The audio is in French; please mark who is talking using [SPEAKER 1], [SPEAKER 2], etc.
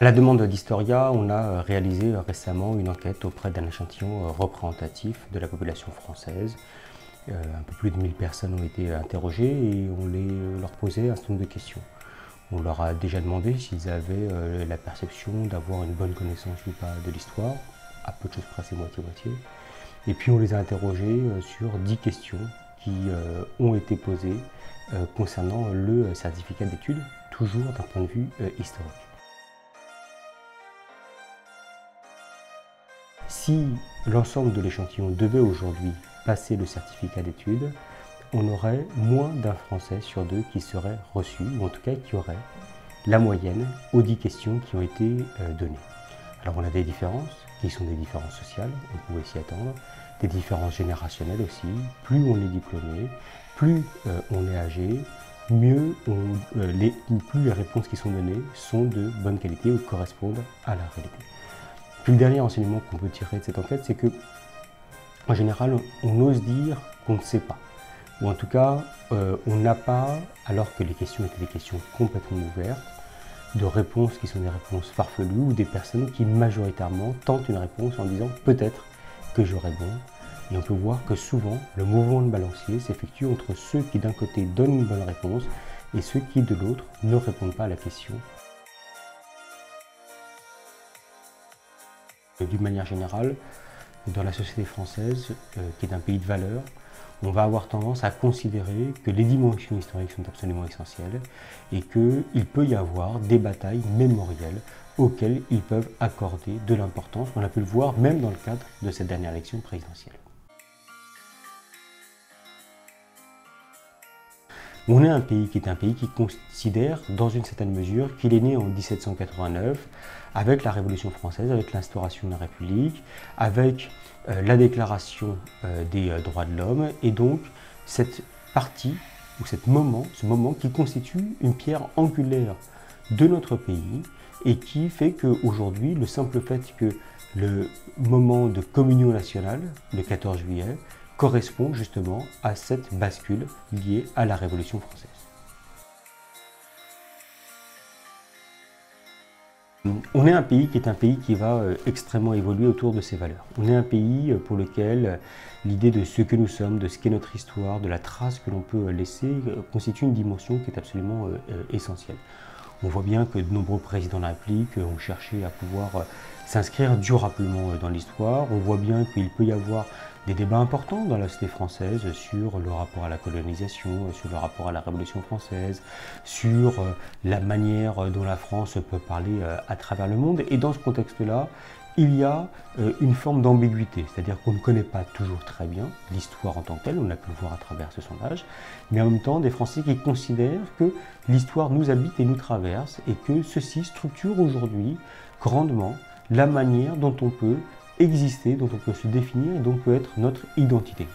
[SPEAKER 1] À la demande d'Historia, on a réalisé récemment une enquête auprès d'un échantillon représentatif de la population française. Un peu plus de 1000 personnes ont été interrogées et on leur posait un certain nombre de questions. On leur a déjà demandé s'ils avaient la perception d'avoir une bonne connaissance ou pas de l'histoire, à peu de choses près, c'est moitié-moitié. Et puis on les a interrogés sur 10 questions qui ont été posées concernant le certificat d'études, toujours d'un point de vue historique. Si l'ensemble de l'échantillon devait aujourd'hui passer le certificat d'études, on aurait moins d'un Français sur deux qui serait reçu, ou en tout cas qui aurait la moyenne aux 10 questions qui ont été données. Alors on a des différences, qui sont des différences sociales, on pouvait s'y attendre, des différences générationnelles aussi. Plus on est diplômé, plus on est âgé, plus les réponses qui sont données sont de bonne qualité ou correspondent à la réalité. Puis le dernier enseignement qu'on peut tirer de cette enquête, c'est que, en général, on ose dire qu'on ne sait pas. Ou en tout cas, on n'a pas, alors que les questions étaient des questions complètement ouvertes, de réponses qui sont des réponses farfelues ou des personnes qui majoritairement tentent une réponse en disant peut-être que j'aurai bon. Et on peut voir que souvent, le mouvement de balancier s'effectue entre ceux qui d'un côté donnent une bonne réponse et ceux qui de l'autre ne répondent pas à la question. D'une manière générale, dans la société française, qui est un pays de valeurs, on va avoir tendance à considérer que les dimensions historiques sont absolument essentielles et qu'il peut y avoir des batailles mémorielles auxquelles ils peuvent accorder de l'importance. On a pu le voir même dans le cadre de cette dernière élection présidentielle. On est un pays qui considère, dans une certaine mesure, qu'il est né en 1789, avec la Révolution française, avec l'instauration de la République, avec la déclaration des droits de l'homme, et donc cette partie, ou ce moment qui constitue une pierre angulaire de notre pays, et qui fait qu'aujourd'hui, le simple fait que le moment de communion nationale, le 14 juillet, correspond justement à cette bascule liée à la Révolution française. On est un pays qui va extrêmement évoluer autour de ses valeurs. On est un pays pour lequel l'idée de ce que nous sommes, de ce qu'est notre histoire, de la trace que l'on peut laisser, constitue une dimension qui est absolument essentielle. On voit bien que de nombreux présidents de la République ont cherché à pouvoir s'inscrire durablement dans l'histoire. On voit bien qu'il peut y avoir des débats importants dans la société française sur le rapport à la colonisation, sur le rapport à la Révolution française, sur la manière dont la France peut parler à travers le monde. Et dans ce contexte-là, il y a une forme d'ambiguïté, c'est-à-dire qu'on ne connaît pas toujours très bien l'histoire en tant que telle, on a pu le voir à travers ce sondage, mais en même temps des Français qui considèrent que l'histoire nous habite et nous traverse et que ceci structure aujourd'hui grandement la manière dont on peut exister, dont on peut se définir et dont peut être notre identité.